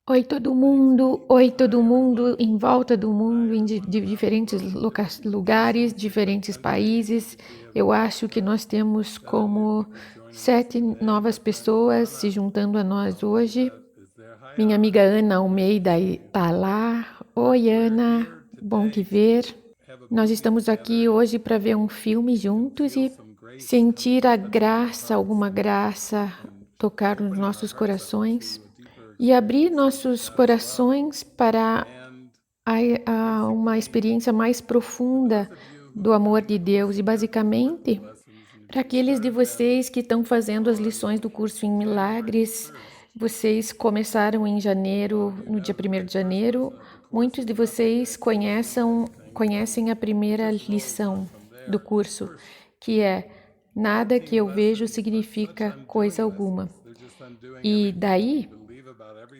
Oi todo mundo em volta do mundo, de diferentes lugares, diferentes países. Eu acho que nós temos como 7 novas pessoas se juntando a nós hoje. Minha amiga Ana Almeida está lá. Oi, Ana, bom te ver. Nós estamos aqui hoje para ver um filme juntos e sentir a graça, alguma graça tocar nos nossos corações e abrir nossos corações para uma experiência mais profunda do amor de Deus. E basicamente, para aqueles de vocês que estão fazendo as lições do curso em Milagres, vocês começaram em janeiro, no dia 1º de janeiro, muitos de vocês conhecem a primeira lição do curso, que é: nada que eu vejo significa coisa alguma. E daí,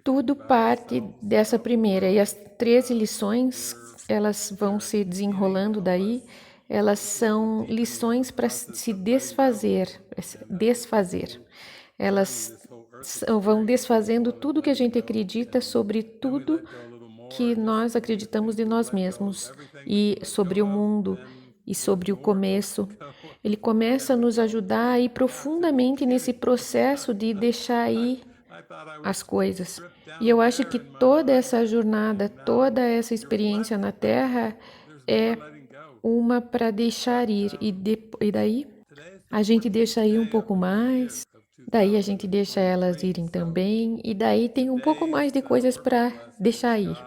tudo parte dessa primeira. E as 13 lições, elas vão se desenrolando daí. Elas são lições para se desfazer. Elas vão desfazendo tudo que a gente acredita sobre tudo que nós acreditamos de nós mesmos e sobre o mundo e sobre o começo. Ele começa a nos ajudar a ir profundamente nesse processo de deixar ir as coisas. E eu acho que toda essa jornada, toda essa experiência na Terra é uma para deixar ir. E daí a gente deixa ir um pouco mais, daí a gente deixa elas irem também, e daí tem um pouco mais de coisas para deixar ir.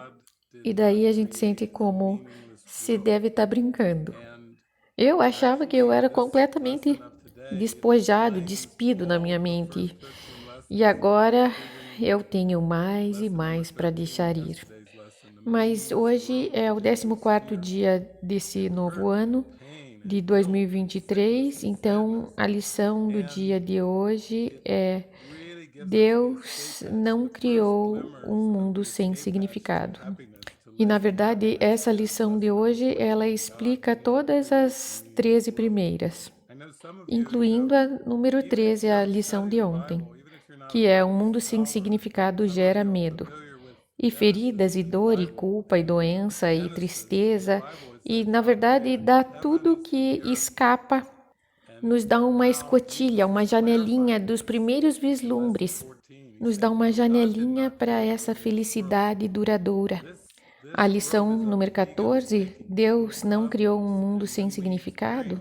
E daí a gente sente como se deve estar brincando. Eu achava que eu era completamente despojado, despido na minha mente. E agora eu tenho mais e mais para deixar ir. Mas hoje é o 14º dia desse novo ano, de 2023. Então, a lição do dia de hoje é: Deus não criou um mundo sem significado. E, na verdade, essa lição de hoje, ela explica todas as 13 primeiras, incluindo a número 13, a lição de ontem, que é: um mundo sem significado gera medo. E feridas, e dor, e culpa, e doença, e tristeza, e, na verdade, dá tudo que escapa, nos dá uma escotilha, uma janelinha dos primeiros vislumbres, nos dá uma janelinha para essa felicidade duradoura. A lição número 14, Deus não criou um mundo sem significado.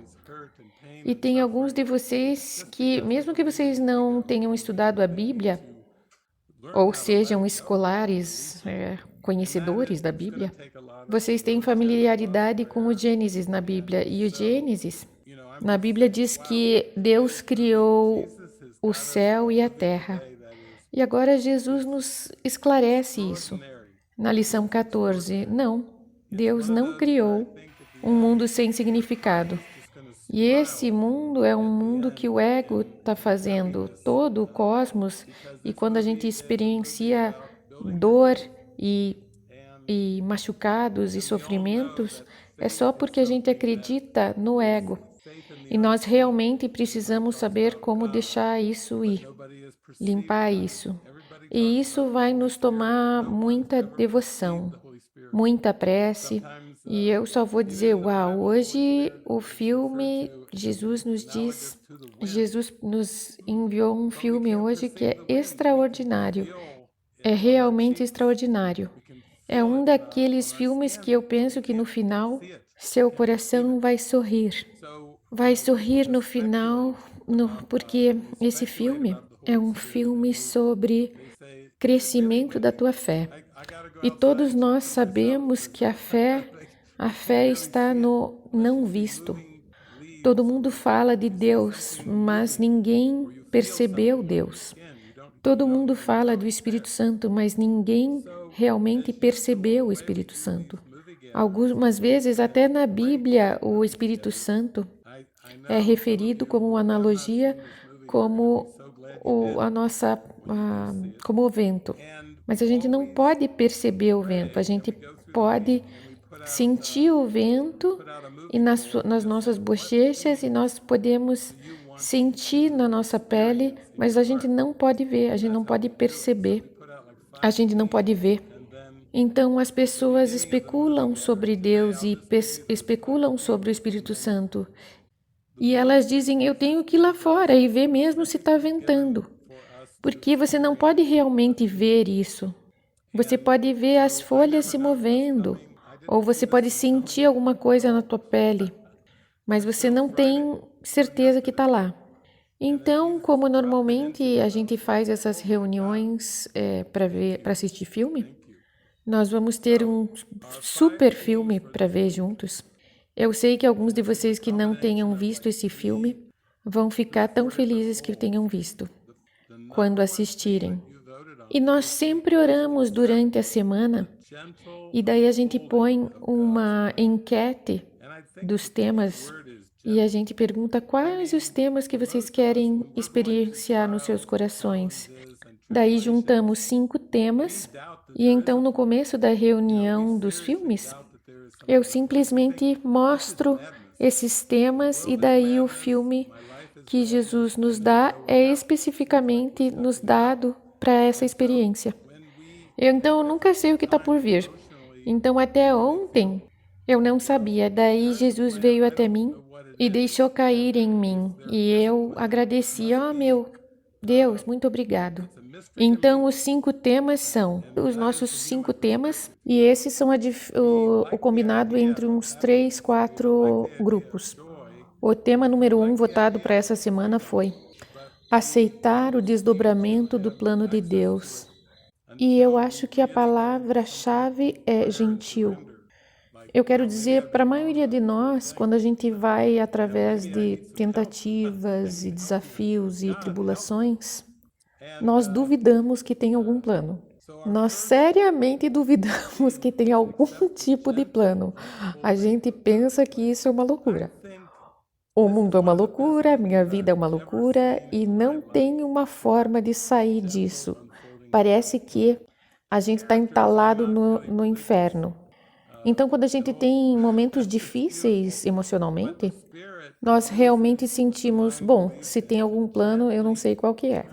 E tem alguns de vocês que, mesmo que vocês não tenham estudado a Bíblia, ou sejam escolares, conhecedores da Bíblia, vocês têm familiaridade com o Gênesis na Bíblia. E o Gênesis, na Bíblia, diz que Deus criou o céu e a terra. E agora Jesus nos esclarece isso. Na lição 14, não, Deus não criou um mundo sem significado. E esse mundo é um mundo que o ego está fazendo, todo o cosmos, e quando a gente experiencia dor e machucados e sofrimentos, é só porque a gente acredita no ego. E nós realmente precisamos saber como deixar isso ir, limpar isso. E isso vai nos tomar muita devoção, muita prece. E eu só vou dizer: uau, hoje o filme, Jesus nos enviou um filme hoje que é extraordinário. É realmente extraordinário. É um daqueles filmes que eu penso que no final seu coração vai sorrir. Vai sorrir no final, porque esse filme é um filme sobre crescimento da tua fé. E todos nós sabemos que a fé está no não visto. Todo mundo fala de Deus, mas ninguém percebeu Deus. Todo mundo fala do Espírito Santo, mas ninguém realmente percebeu o Espírito Santo. Algumas vezes, até na Bíblia, o Espírito Santo é referido como uma analogia, como como o vento. Mas a gente não pode perceber o vento, a gente pode sentir o vento e nas nossas bochechas, e nós podemos sentir na nossa pele, mas a gente não pode ver, a gente não pode perceber. a gente não pode ver. Então as pessoas especulam sobre Deus e especulam sobre o Espírito Santo. E elas dizem, eu tenho que ir lá fora e ver mesmo se está ventando. Porque você não pode realmente ver isso. Você pode ver as folhas se movendo, ou você pode sentir alguma coisa na tua pele, mas você não tem certeza que está lá. Então, como normalmente a gente faz essas reuniões para assistir filme, nós vamos ter um super filme para ver juntos. Eu sei que alguns de vocês que não tenham visto esse filme vão ficar tão felizes que tenham visto quando assistirem. E nós sempre oramos durante a semana, e daí a gente põe uma enquete dos temas e a gente pergunta quais os temas que vocês querem experienciar nos seus corações. Daí juntamos 5 temas e então no começo da reunião dos filmes, eu simplesmente mostro esses temas e daí o filme que Jesus nos dá é especificamente nos dado para essa experiência. Então, eu nunca sei o que está por vir. Então, até ontem, eu não sabia. Daí, Jesus veio até mim e deixou cair em mim. E eu agradeci. Oh, meu Deus, muito obrigado. Então, os 5 temas são os nossos 5 temas. E esses são o combinado entre uns 3, 4 grupos. O tema número 1 votado para essa semana foi aceitar o desdobramento do plano de Deus. E eu acho que a palavra-chave é gentil. Eu quero dizer, para a maioria de nós, quando a gente vai através de tentativas e desafios e tribulações, nós duvidamos que tem algum plano. Nós seriamente duvidamos que tem algum tipo de plano. A gente pensa que isso é uma loucura. O mundo é uma loucura, minha vida é uma loucura e não tem uma forma de sair disso. Parece que a gente está entalado no inferno. Então, quando a gente tem momentos difíceis emocionalmente, nós realmente sentimos, bom, se tem algum plano, eu não sei qual que é.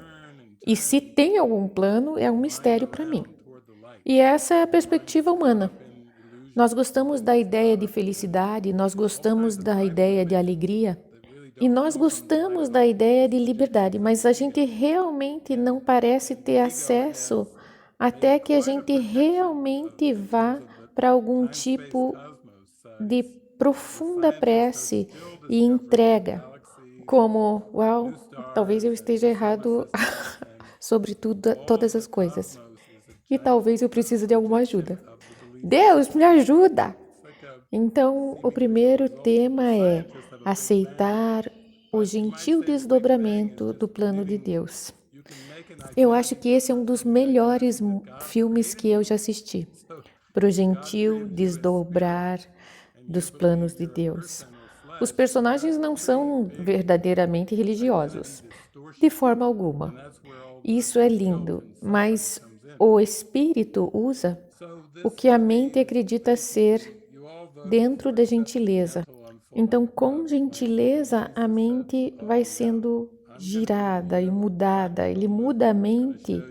E se tem algum plano, é um mistério para mim. E essa é a perspectiva humana. Nós gostamos da ideia de felicidade, nós gostamos da ideia de alegria e nós gostamos da ideia de liberdade, mas a gente realmente não parece ter acesso até que a gente realmente vá para algum tipo de profunda prece e entrega, como, uau, talvez eu esteja errado sobre todas as coisas e talvez eu precise de alguma ajuda. Deus, me ajuda! Então, o primeiro tema é aceitar o gentil desdobramento do plano de Deus. Eu acho que esse é um dos melhores filmes que eu já assisti. Para o gentil desdobrar dos planos de Deus. Os personagens não são verdadeiramente religiosos, de forma alguma. Isso é lindo, mas o espírito usa o que a mente acredita ser dentro da gentileza. Então, com gentileza, a mente vai sendo girada e mudada. Ele muda a mente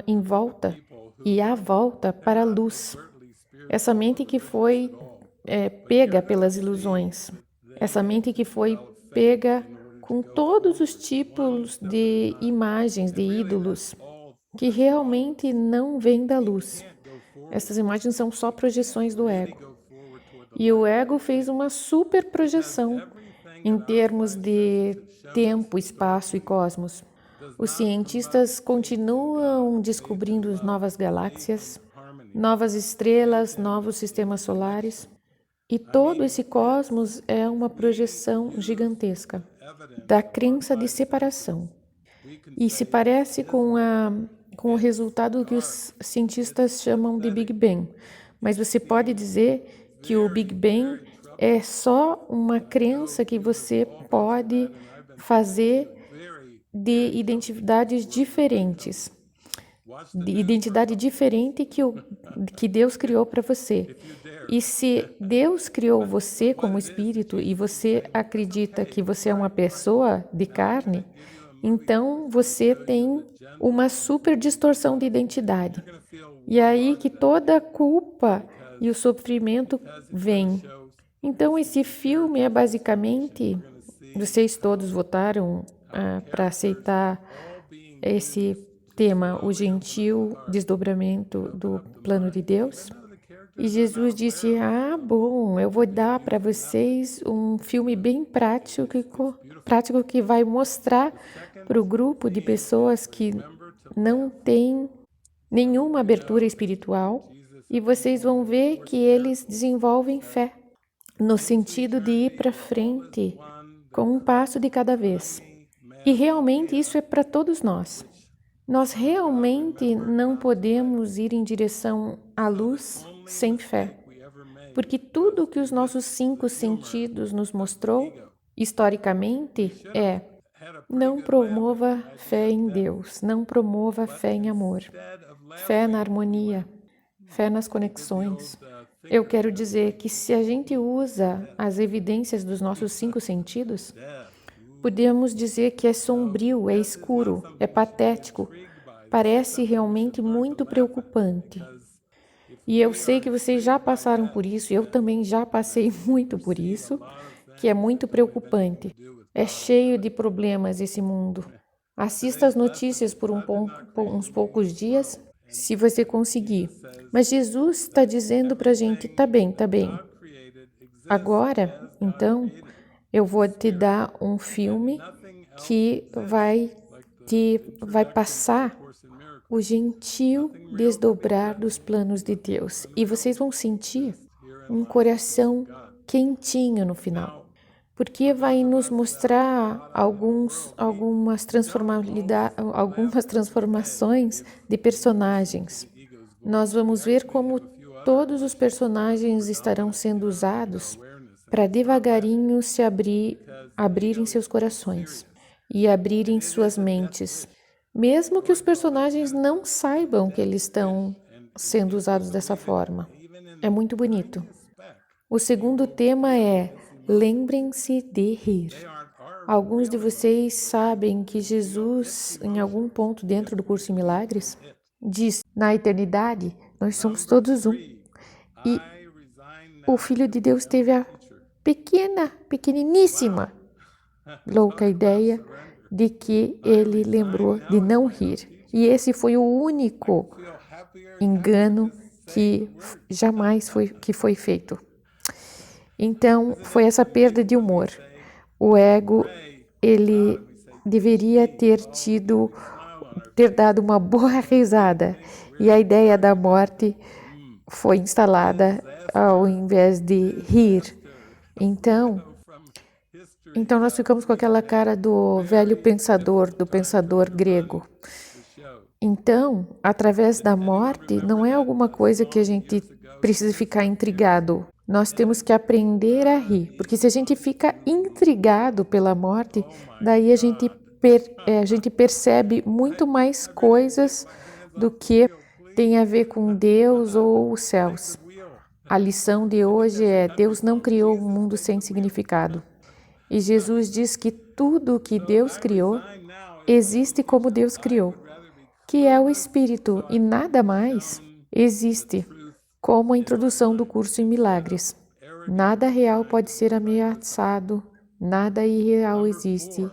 em volta e à volta para a luz. Essa mente que foi pega pelas ilusões. Essa mente que foi pega com todos os tipos de imagens, de ídolos, que realmente não vêm da luz. Essas imagens são só projeções do ego. E o ego fez uma super projeção em termos de tempo, espaço e cosmos. Os cientistas continuam descobrindo novas galáxias, novas estrelas, novos sistemas solares. E todo esse cosmos é uma projeção gigantesca da crença de separação. E se parece com o resultado que os cientistas chamam de Big Bang. Mas você pode dizer que o Big Bang é só uma crença que você pode fazer de identidades diferentes. De identidade diferente que Deus criou para você. E se Deus criou você como espírito e você acredita que você é uma pessoa de carne, então você tem uma super distorção de identidade. E é aí que toda a culpa e o sofrimento vem. Então, esse filme é basicamente, vocês todos votaram para aceitar esse tema, o gentil desdobramento do plano de Deus. E Jesus disse: bom, eu vou dar para vocês um filme bem prático que vai mostrar para o grupo de pessoas que não tem nenhuma abertura espiritual, e vocês vão ver que eles desenvolvem fé, no sentido de ir para frente com um passo de cada vez. E realmente isso é para todos nós. Nós realmente não podemos ir em direção à luz sem fé, porque tudo que os nossos 5 sentidos nos mostrou, historicamente, não promova fé em Deus, não promova fé em amor, fé na harmonia, fé nas conexões. Eu quero dizer que se a gente usa as evidências dos nossos 5 sentidos, podemos dizer que é sombrio, é escuro, é patético, parece realmente muito preocupante. E eu sei que vocês já passaram por isso, eu também já passei muito por isso, que é muito preocupante. É cheio de problemas esse mundo. Assista as notícias por uns poucos dias, se você conseguir. Mas Jesus está dizendo para a gente, tá bem. Agora, então, eu vou te dar um filme que vai passar o gentil desdobrar dos planos de Deus. E vocês vão sentir um coração quentinho no final. Porque vai nos mostrar algumas transformações de personagens. Nós vamos ver como todos os personagens estarão sendo usados para devagarinho se abrirem seus corações e abrirem suas mentes. Mesmo que os personagens não saibam que eles estão sendo usados dessa forma. É muito bonito. O segundo tema é: lembrem-se de rir. Alguns de vocês sabem que Jesus, em algum ponto dentro do curso em Milagres, diz: na eternidade, nós somos todos um. E o Filho de Deus teve a pequeniníssima, louca ideia de que ele lembrou de não rir. E esse foi o único engano que jamais foi feito. Então, foi essa perda de humor. O ego, ele deveria ter dado uma boa risada. E a ideia da morte foi instalada ao invés de rir. Então nós ficamos com aquela cara do velho pensador, do pensador grego. Então, através da morte, não é alguma coisa que a gente precisa ficar intrigado. Nós temos que aprender a rir, porque se a gente fica intrigado pela morte, daí a gente percebe muito mais coisas do que tem a ver com Deus ou os céus. A lição de hoje é: Deus não criou um mundo sem significado. E Jesus diz que tudo o que Deus criou existe como Deus criou, que é o Espírito, e nada mais existe, como a introdução do curso em Milagres. Nada real pode ser ameaçado, nada irreal existe,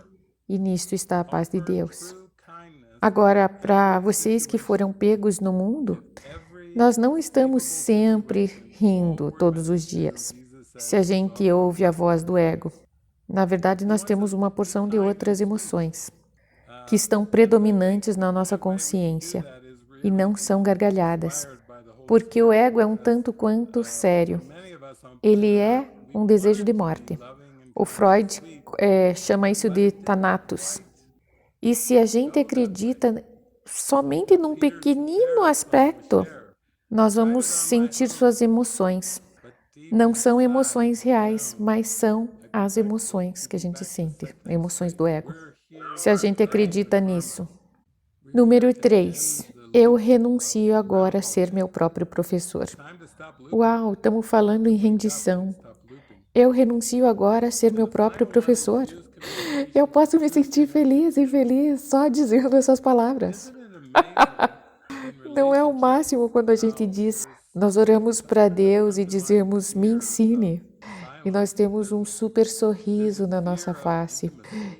e nisto está a paz de Deus. Agora, para vocês que foram pegos no mundo, nós não estamos sempre rindo todos os dias, se a gente ouve a voz do ego. Na verdade, nós temos uma porção de outras emoções que estão predominantes na nossa consciência e não são gargalhadas, porque o ego é um tanto quanto sério. Ele é um desejo de morte. O Freud chama isso de thanatos. E se a gente acredita somente num pequenino aspecto, nós vamos sentir suas emoções. Não são emoções reais, mas são as emoções que a gente sente, emoções do ego. Se a gente acredita nisso. Número 3. Eu renuncio agora a ser meu próprio professor. Uau, estamos falando em rendição. Eu renuncio agora a ser meu próprio professor. Eu posso me sentir feliz e feliz só dizendo essas palavras. Não é o máximo quando a gente diz, nós oramos para Deus e dizemos, me ensine. E nós temos um super sorriso na nossa face.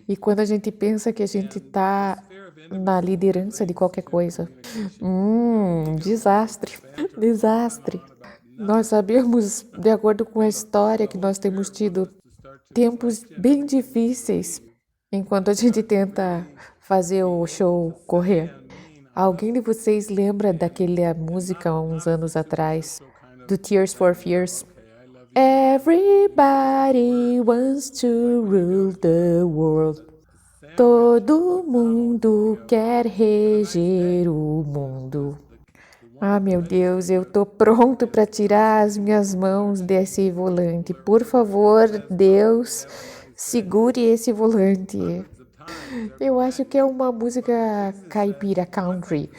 E quando a gente pensa que a gente está na liderança de qualquer coisa, desastre, desastre. Nós sabemos, de acordo com a história, que nós temos tido tempos bem difíceis enquanto a gente tenta fazer o show correr. Alguém de vocês lembra daquela música há uns anos atrás, do Tears for Fears? Everybody wants to rule the world. Todo mundo quer reger o mundo. Ah, meu Deus, eu tô pronto para tirar as minhas mãos desse volante. Por favor, Deus, segure esse volante. Eu acho que é uma música caipira country.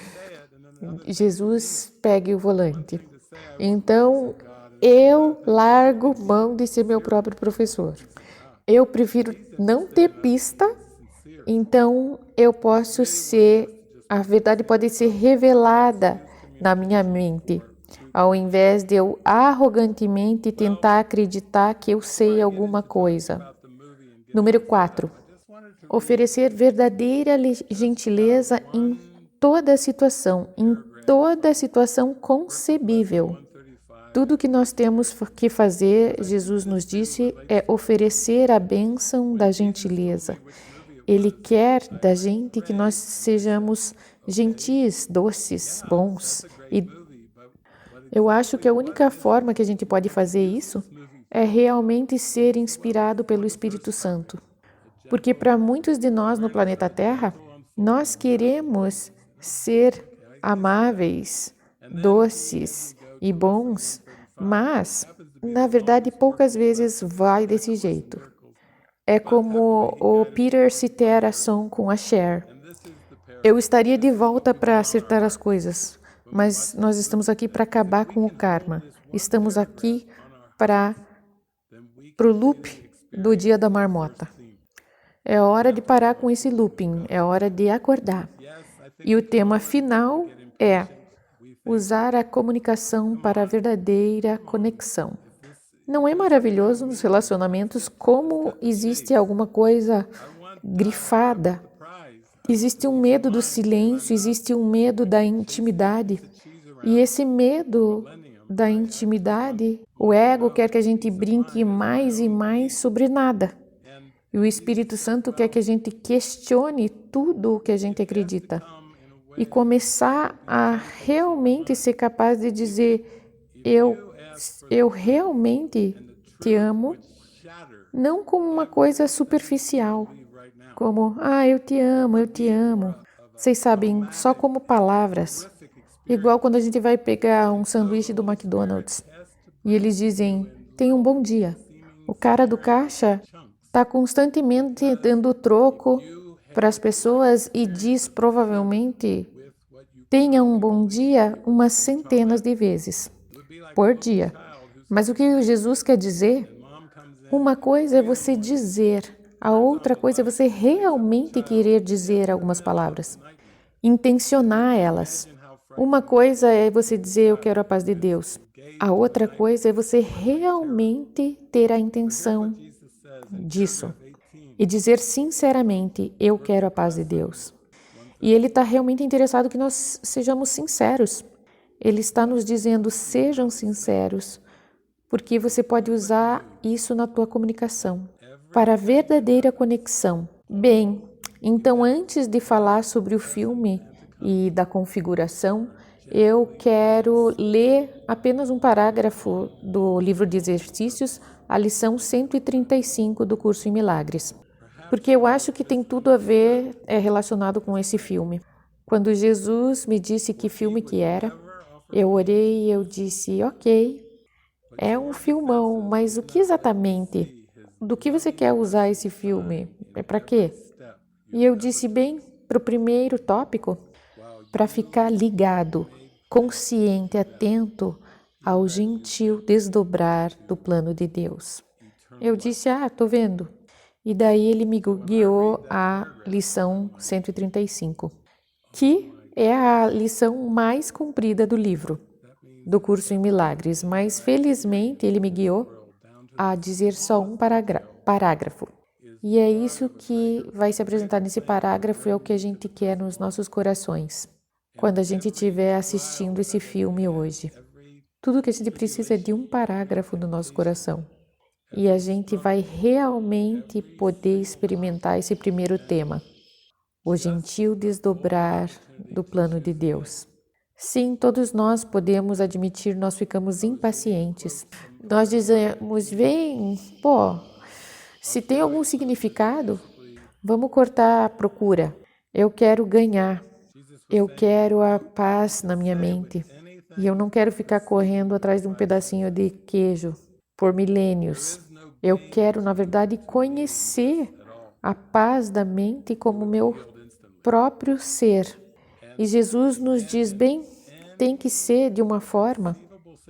Jesus, pegue o volante. Então, eu largo mão de ser meu próprio professor. Eu prefiro não ter pista, então eu posso ser, a verdade pode ser revelada na minha mente, ao invés de eu arrogantemente tentar acreditar que eu sei alguma coisa. Número 4. Oferecer verdadeira gentileza em toda situação concebível. Tudo que nós temos que fazer, Jesus nos disse, é oferecer a bênção da gentileza. Ele quer da gente que nós sejamos gentis, doces, bons. E eu acho que a única forma que a gente pode fazer isso é realmente ser inspirado pelo Espírito Santo. Porque para muitos de nós no planeta Terra, nós queremos ser amáveis, doces e bons, mas, na verdade, poucas vezes vai desse jeito. É como o Peter Cetera Song com a Cher. Eu estaria de volta para acertar as coisas, mas nós estamos aqui para acabar com o karma. Estamos aqui para o loop do dia da marmota. É hora de parar com esse looping, é hora de acordar. E o tema final é usar a comunicação para a verdadeira conexão. Não é maravilhoso nos relacionamentos como existe alguma coisa grifada? Existe um medo do silêncio, existe um medo da intimidade. E esse medo da intimidade, o ego quer que a gente brinque mais e mais sobre nada. E o Espírito Santo quer que a gente questione tudo o que a gente acredita. E começar a realmente ser capaz de dizer, eu realmente te amo, não como uma coisa superficial, como, eu te amo, eu te amo. Vocês sabem, só como palavras. Igual quando a gente vai pegar um sanduíche do McDonald's e eles dizem, tenha um bom dia. O cara do caixa está constantemente dando troco para as pessoas e diz provavelmente, tenha um bom dia umas centenas de vezes por dia. Mas o que Jesus quer dizer? Uma coisa é você dizer, a outra coisa é você realmente querer dizer algumas palavras, intencionar elas. Uma coisa é você dizer, eu quero a paz de Deus. A outra coisa é você realmente ter a intenção disso e dizer sinceramente, eu quero a paz de Deus. E Ele está realmente interessado que nós sejamos sinceros. Ele está nos dizendo, sejam sinceros, porque você pode usar isso na tua comunicação, para a verdadeira conexão. Bem, então antes de falar sobre o filme e da configuração, eu quero ler apenas um parágrafo do livro de exercícios, a lição 135 do curso em Milagres, porque eu acho que tem tudo a ver, relacionado com esse filme. Quando Jesus me disse que filme que era, eu orei e eu disse, ok, é um filmão, mas o que exatamente? Do que você quer usar esse filme? É para quê? E eu disse, bem, para o primeiro tópico, para ficar ligado, consciente, atento ao gentil desdobrar do plano de Deus. Eu disse, tô vendo. E daí ele me guiou à lição 135, que é a lição mais comprida do livro, do curso em Milagres, mas felizmente ele me guiou a dizer só um parágrafo. E é isso que vai se apresentar nesse parágrafo, é o que a gente quer nos nossos corações, quando a gente estiver assistindo esse filme hoje. Tudo que a gente precisa é de um parágrafo no nosso coração. E a gente vai realmente poder experimentar esse primeiro tema, o gentil desdobrar do plano de Deus. Sim, todos nós podemos admitir, nós ficamos impacientes. Nós dizemos, se tem algum significado, vamos cortar a procura. Eu quero ganhar, eu quero a paz na minha mente e eu não quero ficar correndo atrás de um pedacinho de queijo por milênios. Eu quero, na verdade, conhecer a paz da mente como meu próprio ser. E Jesus nos diz, tem que ser de uma forma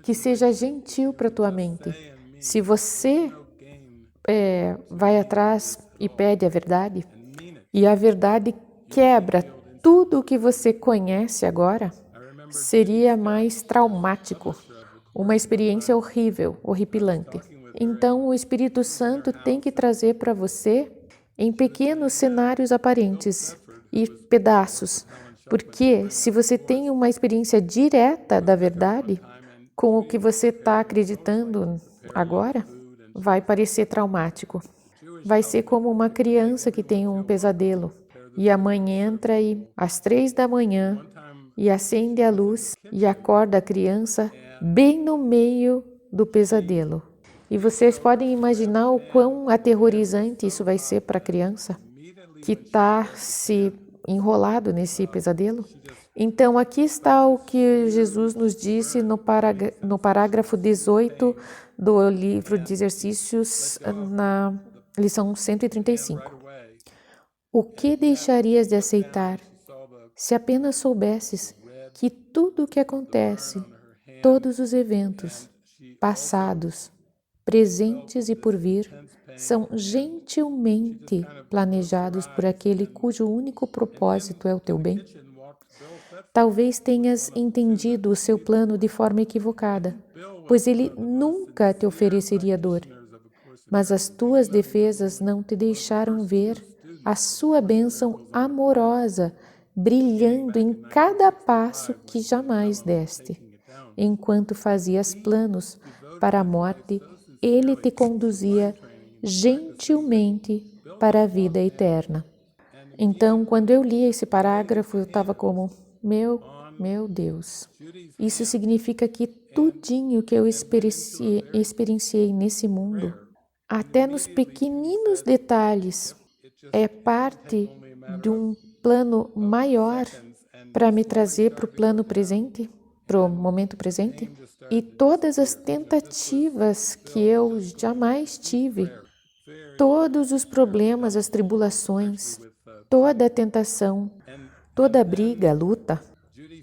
que seja gentil para a tua mente. Se você vai atrás e pede a verdade, e a verdade quebra tudo o que você conhece agora, seria mais traumático, uma experiência horrível, horripilante. Então, o Espírito Santo tem que trazer para você em pequenos cenários aparentes e pedaços, porque se você tem uma experiência direta da verdade, com o que você está acreditando agora, vai parecer traumático. Vai ser como uma criança que tem um pesadelo e a mãe entra às 3 da manhã e acende a luz e acorda a criança bem no meio do pesadelo. E vocês podem imaginar o quão aterrorizante isso vai ser para a criança que está se enrolado nesse pesadelo? Então, aqui está o que Jesus nos disse no parágrafo 18 do livro de exercícios na lição 135. O que deixarias de aceitar se apenas soubesses que tudo o que acontece, todos os eventos, passados, presentes e por vir, são gentilmente planejados por aquele cujo único propósito é o teu bem? Talvez tenhas entendido o seu plano de forma equivocada, pois ele nunca te ofereceria dor. Mas as tuas defesas não te deixaram ver a sua bênção amorosa brilhando em cada passo que jamais deste. Enquanto fazias planos para a morte, ele te conduzia gentilmente para a vida eterna. Então, quando eu li esse parágrafo, eu estava como, meu Deus, isso significa que tudinho que eu experienciei nesse mundo, até nos pequeninos detalhes, é parte de um plano maior para me trazer para o plano presente, para o momento presente. E todas as tentativas que eu jamais tive, todos os problemas, as tribulações, toda a tentação, toda a briga, a luta,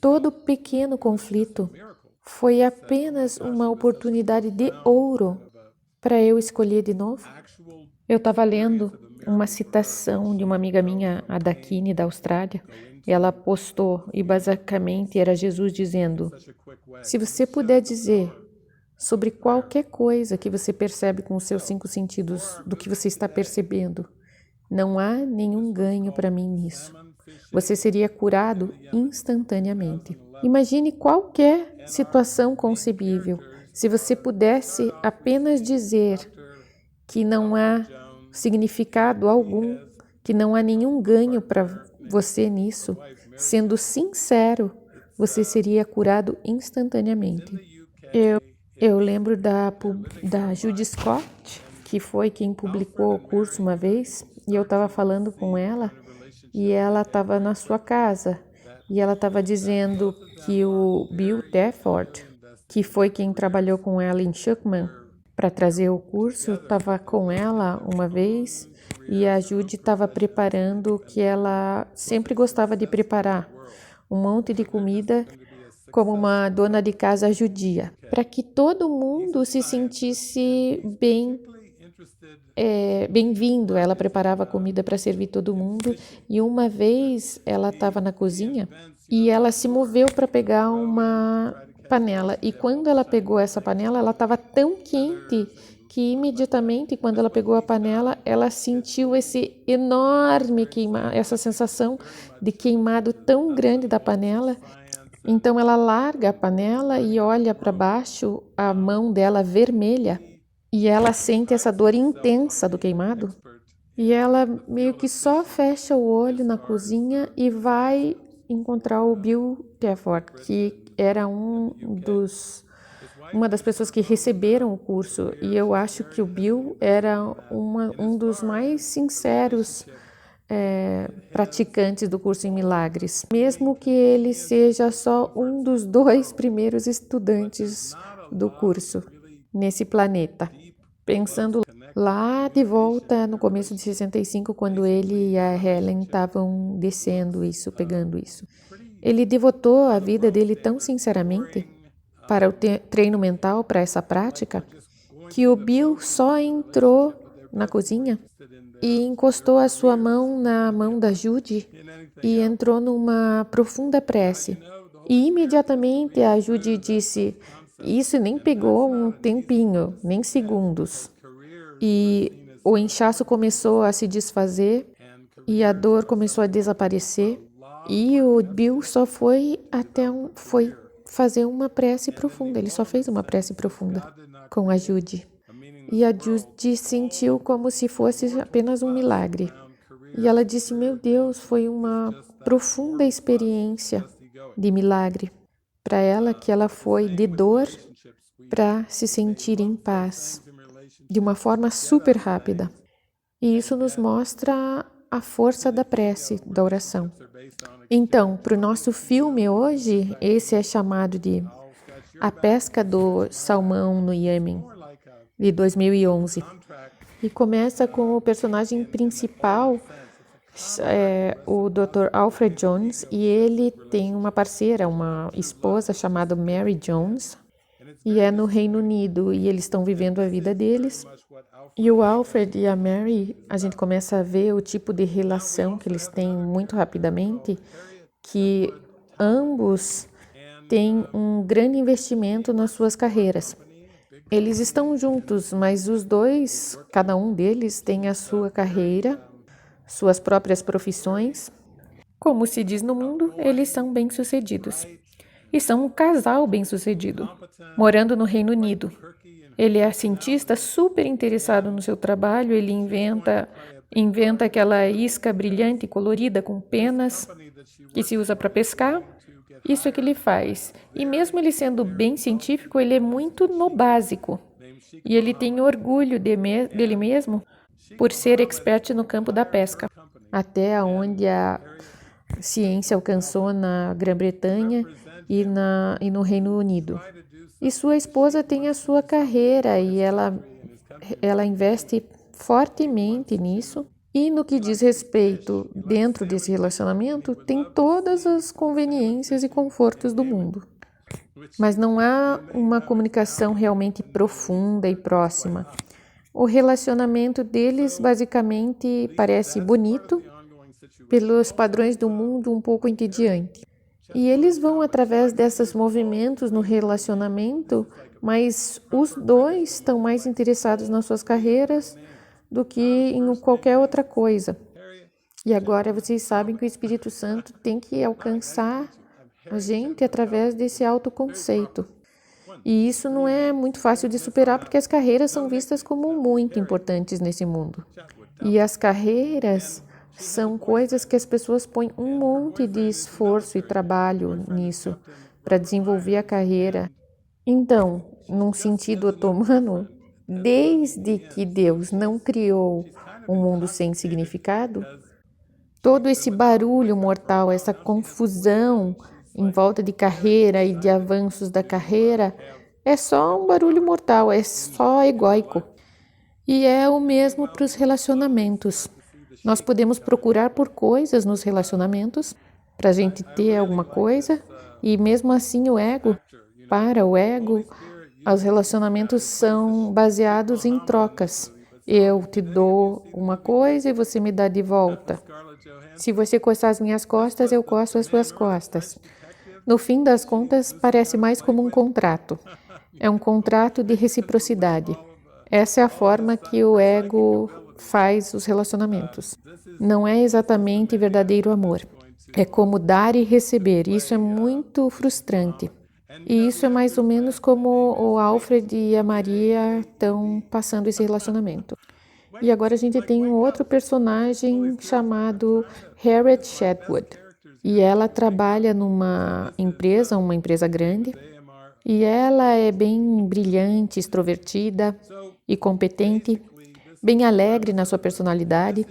todo pequeno conflito foi apenas uma oportunidade de ouro para eu escolher de novo. Eu estava lendo uma citação de uma amiga minha, a Dakini, da Austrália. Ela postou e basicamente era Jesus dizendo: se você puder dizer sobre qualquer coisa que você percebe com os seus 5 sentidos do que você está percebendo, não há nenhum ganho para mim nisso. Você seria curado instantaneamente. Imagine qualquer situação concebível. Se você pudesse apenas dizer que não há significado algum, que não há nenhum ganho para você nisso, sendo sincero, você seria curado instantaneamente. Eu lembro da Judy Scott, que foi quem publicou o curso uma vez, e eu estava falando com ela, e ela estava na sua casa, e ela estava dizendo que o Bill Tefford, que foi quem trabalhou com ela em Schuckman para trazer o curso, estava com ela uma vez, e a Judy estava preparando o que ela sempre gostava de preparar, um monte de comida, como uma dona de casa judia, para que todo mundo se sentisse bem bem-vindo. Ela preparava comida para servir todo mundo. E uma vez ela estava na cozinha e ela se moveu para pegar uma panela. E quando ela pegou essa panela, ela estava tão quente que imediatamente, quando ela pegou a panela, ela sentiu esse enorme essa sensação de queimado tão grande da panela. Então ela larga a panela e olha para baixo, a mão dela vermelha, e ela sente essa dor intensa do queimado. E ela meio que só fecha o olho na cozinha e vai encontrar o Bill Tefford, que era uma das pessoas que receberam o curso. E eu acho que o Bill era um dos mais sinceros praticantes do curso em milagres, mesmo que ele seja só um dos 2 primeiros estudantes do curso nesse planeta. Pensando lá de volta no começo de 65, quando ele e a Helen estavam descendo isso, pegando isso. Ele devotou a vida dele tão sinceramente para o treino mental, para essa prática, que o Bill só entrou na cozinha e encostou a sua mão na mão da Judy e entrou numa profunda prece. E imediatamente a Judy disse: isso nem pegou um tempinho, nem segundos. E o inchaço começou a se desfazer e a dor começou a desaparecer. E o Bill só foi foi fazer uma prece profunda. Ele só fez uma prece profunda com a Judy. E a Judy sentiu como se fosse apenas um milagre. E ela disse: meu Deus, foi uma profunda experiência de milagre para ela, que ela foi de dor para se sentir em paz, de uma forma super rápida. E isso nos mostra a força da prece, da oração. Então, para o nosso filme hoje, esse é chamado de A Pesca do Salmão no Iêmen, de 2011. E começa com o personagem principal, o Dr. Alfred Jones, e ele tem uma parceira, uma esposa chamada Mary Jones, e é no Reino Unido, e eles estão vivendo a vida deles. E o Alfred e a Mary, a gente começa a ver o tipo de relação que eles têm muito rapidamente, que ambos têm um grande investimento nas suas carreiras. Eles estão juntos, mas os dois, cada um deles tem a sua carreira, suas próprias profissões. Como se diz no mundo, eles são bem-sucedidos. E são um casal bem-sucedido, morando no Reino Unido. Ele é cientista super interessado no seu trabalho, ele inventa aquela isca brilhante e colorida com penas que se usa para pescar. Isso é que ele faz. E mesmo ele sendo bem científico, ele é muito no básico. E ele tem orgulho dele mesmo por ser expert no campo da pesca. Até onde a ciência alcançou na Grã-Bretanha e no Reino Unido. E sua esposa tem a sua carreira e ela investe fortemente nisso. E no que diz respeito dentro desse relacionamento, tem todas as conveniências e confortos do mundo. Mas não há uma comunicação realmente profunda e próxima. O relacionamento deles basicamente parece bonito, pelos padrões do mundo um pouco entediante. E eles vão através desses movimentos no relacionamento, mas os dois estão mais interessados nas suas carreiras do que em qualquer outra coisa. E agora vocês sabem que o Espírito Santo tem que alcançar a gente através desse autoconceito. E isso não é muito fácil de superar porque as carreiras são vistas como muito importantes nesse mundo. E as carreiras são coisas que as pessoas põem um monte de esforço e trabalho nisso para desenvolver a carreira. Então, num sentido otomano, desde que Deus não criou um mundo sem significado, todo esse barulho mortal, essa confusão em volta de carreira e de avanços da carreira, é só um barulho mortal, é só egóico. E é o mesmo para os relacionamentos. Nós podemos procurar por coisas nos relacionamentos, para a gente ter alguma coisa, e mesmo assim para o ego, os relacionamentos são baseados em trocas. Eu te dou uma coisa e você me dá de volta. Se você coçar as minhas costas, eu coço as suas costas. No fim das contas, parece mais como um contrato. É um contrato de reciprocidade. Essa é a forma que o ego faz os relacionamentos. Não é exatamente verdadeiro amor. É como dar e receber. Isso é muito frustrante. E isso é mais ou menos como o Alfred e a Maria estão passando esse relacionamento. E agora a gente tem um outro personagem chamado Harriet Chatwood. E ela trabalha numa empresa, uma empresa grande, e ela é bem brilhante, extrovertida e competente, bem alegre na sua personalidade.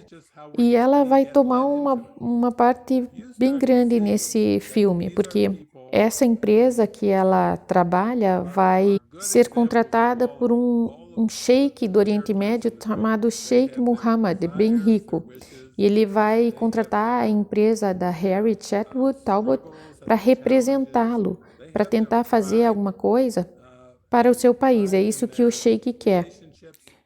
E ela vai tomar uma parte bem grande nesse filme, porque essa empresa que ela trabalha vai ser contratada por um sheik do Oriente Médio chamado Sheikh Mohammed, bem rico. E ele vai contratar a empresa da Harry Chatwood Talbot para representá-lo, para tentar fazer alguma coisa para o seu país. É isso que o sheik quer.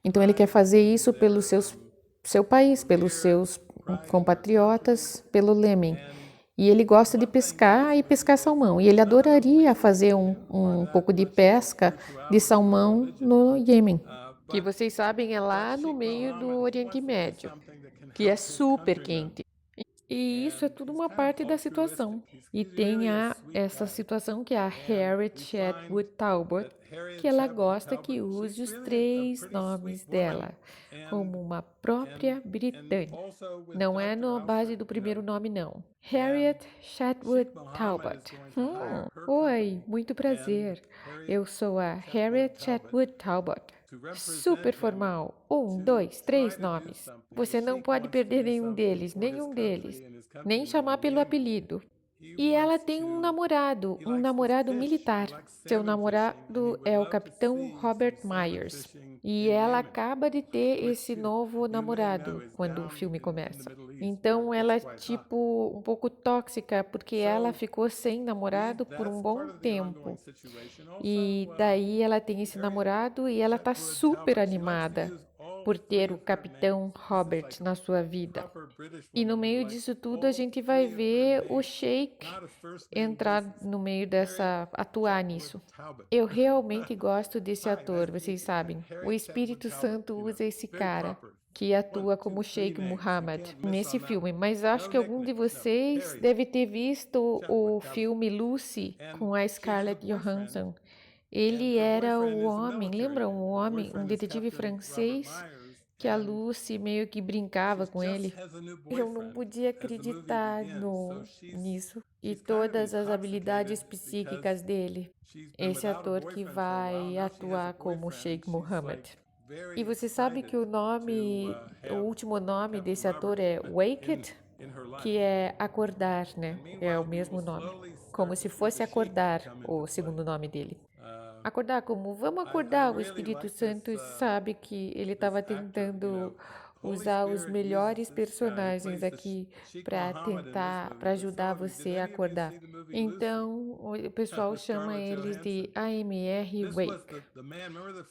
Então ele quer fazer isso pelo seu país, pelos seus compatriotas, pelo Lêmen. E ele gosta de pescar e pescar salmão. E ele adoraria fazer um pouco de pesca de salmão no Iêmen, que vocês sabem é lá no meio do Oriente Médio, que é super quente. E isso é tudo uma parte da situação. E tem essa situação que é a Harriet Chatwood Talbot, que ela gosta que use os três nomes dela, como uma própria britânica. Não é na base do primeiro nome, não. Harriet Chatwood Talbot. Oi, muito prazer. Eu sou a Harriet Chatwood Talbot. Super formal. Um, dois, três nomes. Você não pode perder nenhum deles. Nem chamar pelo apelido. E ela tem um namorado militar. Seu namorado é o capitão Robert Myers. E ela acaba de ter esse novo namorado quando o filme começa. Então ela é tipo um pouco tóxica porque ela ficou sem namorado por um bom tempo. E daí ela tem esse namorado e ela tá super animada por ter o capitão Robert na sua vida. E no meio disso tudo a gente vai ver o Sheik entrar no meio atuar nisso. Eu realmente gosto desse ator, vocês sabem. O Espírito Santo usa esse cara que atua como Sheikh Muhammad nesse filme, mas acho que algum de vocês deve ter visto o filme Lucy com a Scarlett Johansson. Ele era o homem, lembra um homem, um detetive francês que a Lucy meio que brincava com ele? Eu não podia acreditar nisso. E todas as habilidades psíquicas dele. Esse ator que vai atuar como Sheikh Mohammed. E você sabe que o último nome desse ator é Waked, que é acordar, né? É o mesmo nome. Como se fosse acordar, o segundo nome dele. Acordar como vamos acordar, o Espírito Santo sabe que ele estava tentando usar os melhores personagens aqui para para ajudar você a acordar. Então, o pessoal chama eles de AMR Wake.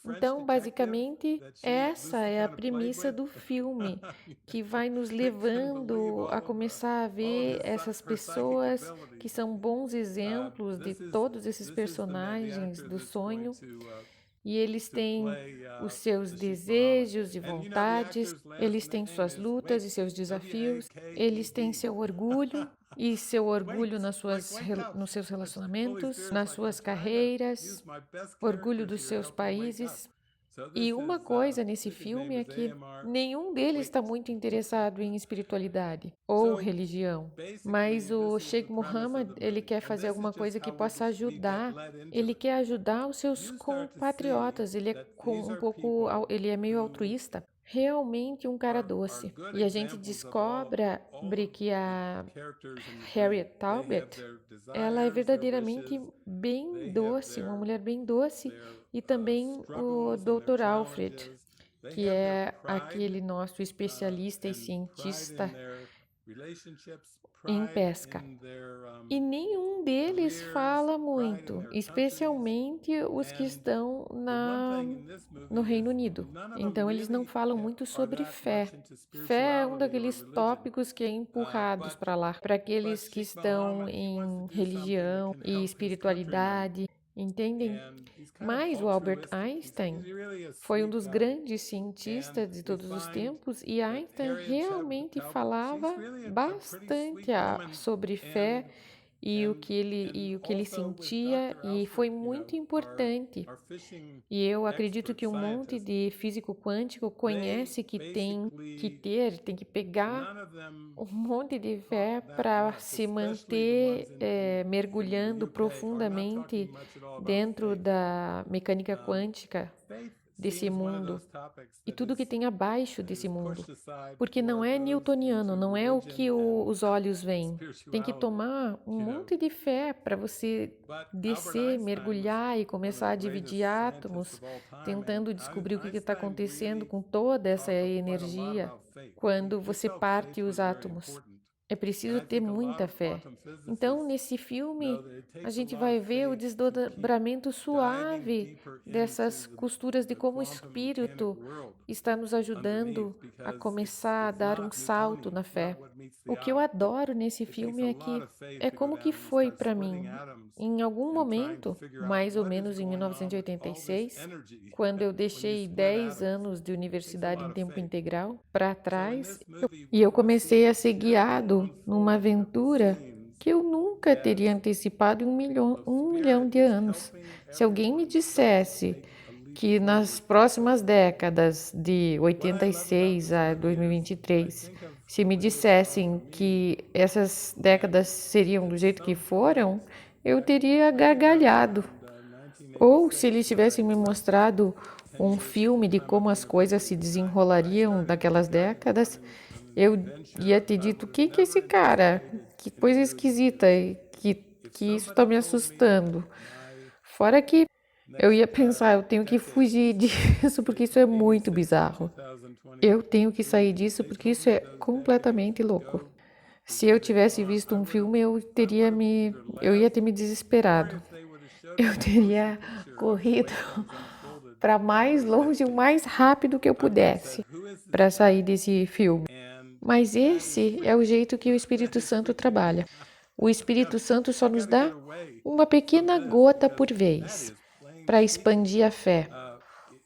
Então, basicamente, essa é a premissa do filme, que vai nos levando a começar a ver essas pessoas que são bons exemplos de todos esses personagens do sonho, e eles têm os seus desejos e vontades, eles têm suas lutas e seus desafios, eles têm seu orgulho e seu orgulho nos seus relacionamentos, nas suas carreiras, orgulho dos seus países. E uma coisa nesse filme é que nenhum deles está muito interessado em espiritualidade ou religião, mas o Sheikh Mohammed, ele quer fazer alguma coisa que possa ajudar. Ele quer ajudar os seus compatriotas, ele é ele é meio altruísta. Realmente um cara doce. E a gente descobre que a Harriet Talbot, ela é verdadeiramente bem doce, uma mulher bem doce, e também o Dr. Alfred, que é aquele nosso especialista e cientista em pesca. E nenhum deles fala muito, especialmente os que estão no Reino Unido. Então, eles não falam muito sobre fé. Fé é um daqueles tópicos que é empurrados para lá, para aqueles que estão em religião e espiritualidade, entendem? Mas o Albert Einstein foi um dos grandes cientistas de todos os tempos e Einstein realmente falava bastante sobre fé e o que ele sentia e foi muito importante. E eu acredito que um monte de físico quântico conhece que tem que pegar um monte de fé para se manter mergulhando profundamente dentro da mecânica quântica desse mundo e tudo que tem abaixo desse mundo. Porque não é newtoniano, não é o que os olhos veem. Tem que tomar um monte de fé para você descer, mergulhar e começar a dividir átomos, tentando descobrir o que está acontecendo com toda essa energia quando você parte os átomos. É preciso ter muita fé. Então, nesse filme, a gente vai ver o desdobramento suave dessas costuras de como o espírito está nos ajudando a começar a dar um salto na fé. O que eu adoro nesse filme é que é como que foi para mim. Em algum momento, mais ou menos em 1986, quando eu deixei 10 anos de universidade em tempo integral para trás, e eu comecei a ser guiado numa aventura que eu nunca teria antecipado em um milhão de anos. Se alguém me dissesse que nas próximas décadas, de 86 a 2023, se me dissessem que essas décadas seriam do jeito que foram, eu teria gargalhado. Ou se eles tivessem me mostrado um filme de como as coisas se desenrolariam daquelas décadas, eu ia ter dito: o que é esse cara? Que coisa esquisita, que isso está me assustando. Fora que eu ia pensar: eu tenho que fugir disso porque isso é muito bizarro. Eu tenho que sair disso porque isso é completamente louco. Se eu tivesse visto um filme, eu ia ter me desesperado. Eu teria corrido para mais longe, o mais rápido que eu pudesse, para sair desse filme. Mas esse é o jeito que o Espírito Santo trabalha. O Espírito Santo só nos dá uma pequena gota por vez para expandir a fé,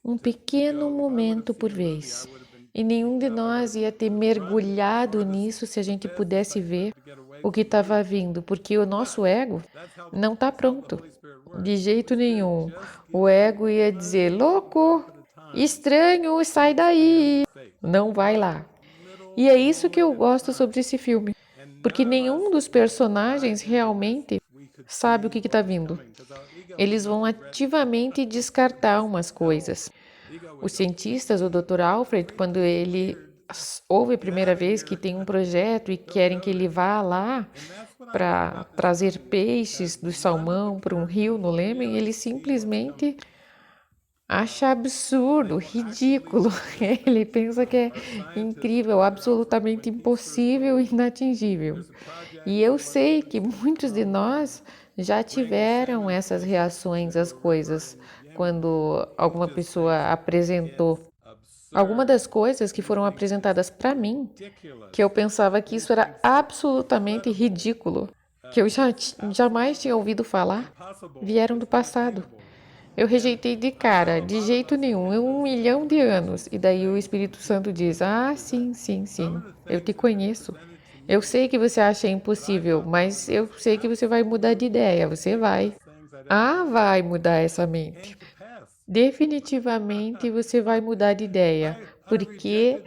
um pequeno momento por vez. E nenhum de nós ia ter mergulhado nisso se a gente pudesse ver o que estava vindo, porque o nosso ego não está pronto, de jeito nenhum. O ego ia dizer: louco, estranho, sai daí, não vai lá. E é isso que eu gosto sobre esse filme, porque nenhum dos personagens realmente sabe o que está vindo. Eles vão ativamente descartar umas coisas. Os cientistas, o Dr. Alfred, quando ele ouve a primeira vez que tem um projeto e querem que ele vá lá para trazer peixes do salmão para um rio no Lêmen, ele simplesmente acha absurdo, ridículo. Ele pensa que é incrível, absolutamente impossível e inatingível. E eu sei que muitos de nós já tiveram essas reações às coisas quando alguma pessoa apresentou. Alguma das coisas que foram apresentadas para mim, que eu pensava que isso era absolutamente ridículo, que eu jamais tinha ouvido falar, vieram do passado. Eu rejeitei de cara, de jeito nenhum, em 1 milhão de anos. E daí o Espírito Santo diz: ah, sim, sim, sim, eu te conheço. Eu sei que você acha impossível, mas eu sei que você vai mudar de ideia, você vai. Ah, vai mudar essa mente. Definitivamente você vai mudar de ideia, porque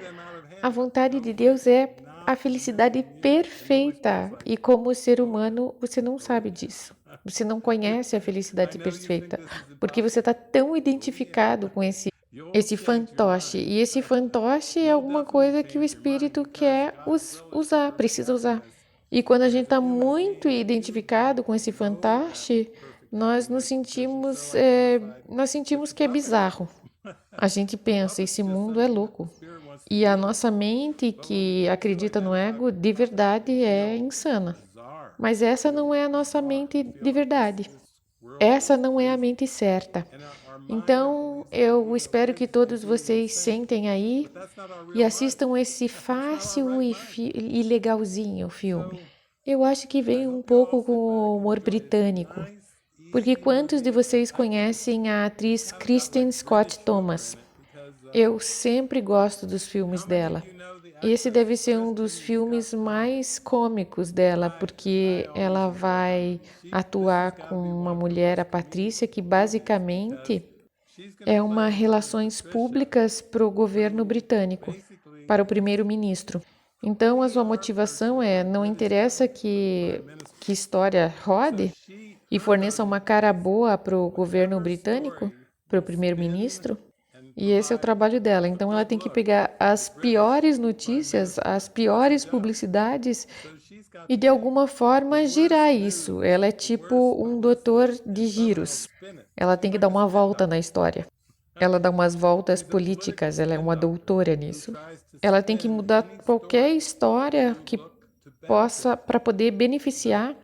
a vontade de Deus é a felicidade perfeita. E como ser humano, você não sabe disso. Você não conhece a felicidade perfeita, porque você está tão identificado com esse fantoche. E esse fantoche é alguma coisa que o espírito quer usar, precisa usar. E quando a gente está muito identificado com esse fantoche, nós sentimos que é bizarro. A gente pensa: esse mundo é louco. E a nossa mente que acredita no ego de verdade é insana. Mas essa não é a nossa mente de verdade. Essa não é a mente certa. Então, eu espero que todos vocês sentem aí e assistam esse fácil e legalzinho filme. Eu acho que vem um pouco com o humor britânico. Porque quantos de vocês conhecem a atriz Kristen Scott Thomas? Eu sempre gosto dos filmes dela. Esse deve ser um dos filmes mais cômicos dela, porque ela vai atuar com uma mulher, a Patrícia, que basicamente é uma relações públicas para o governo britânico, para o primeiro-ministro. Então, a sua motivação é: não interessa que história rode e forneça uma cara boa para o governo britânico, para o primeiro-ministro, e esse é o trabalho dela. Então, ela tem que pegar as piores notícias, as piores publicidades e, de alguma forma, girar isso. Ela é tipo um doutor de giros. Ela tem que dar uma volta na história. Ela dá umas voltas políticas, ela é uma doutora nisso. Ela tem que mudar qualquer história que possa para poder beneficiar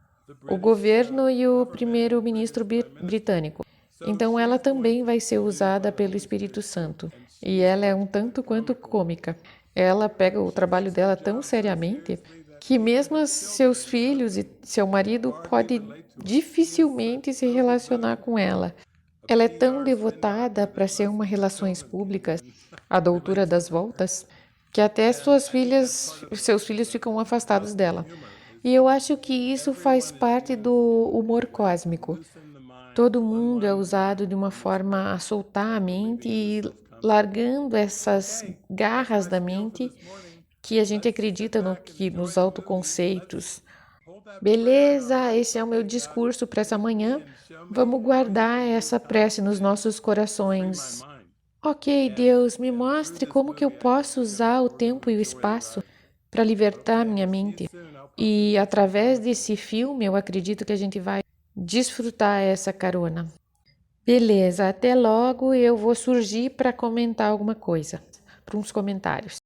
o governo e o primeiro-ministro britânico. Então ela também vai ser usada pelo Espírito Santo. E ela é um tanto quanto cômica. Ela pega o trabalho dela tão seriamente que mesmo seus filhos e seu marido podem dificilmente se relacionar com ela. Ela é tão devotada para ser uma relações públicas, a doutora das voltas, que até seus filhos ficam afastados dela. E eu acho que isso faz parte do humor cósmico. Todo mundo é usado de uma forma a soltar a mente e largando essas garras da mente que a gente acredita nos autoconceitos. Beleza, esse é o meu discurso para essa manhã. Vamos guardar essa prece nos nossos corações. Ok, Deus, me mostre como que eu posso usar o tempo e o espaço para libertar minha mente. E através desse filme, eu acredito que a gente vai desfrutar essa carona. Beleza, até logo. Eu vou surgir para comentar alguma coisa, para uns comentários.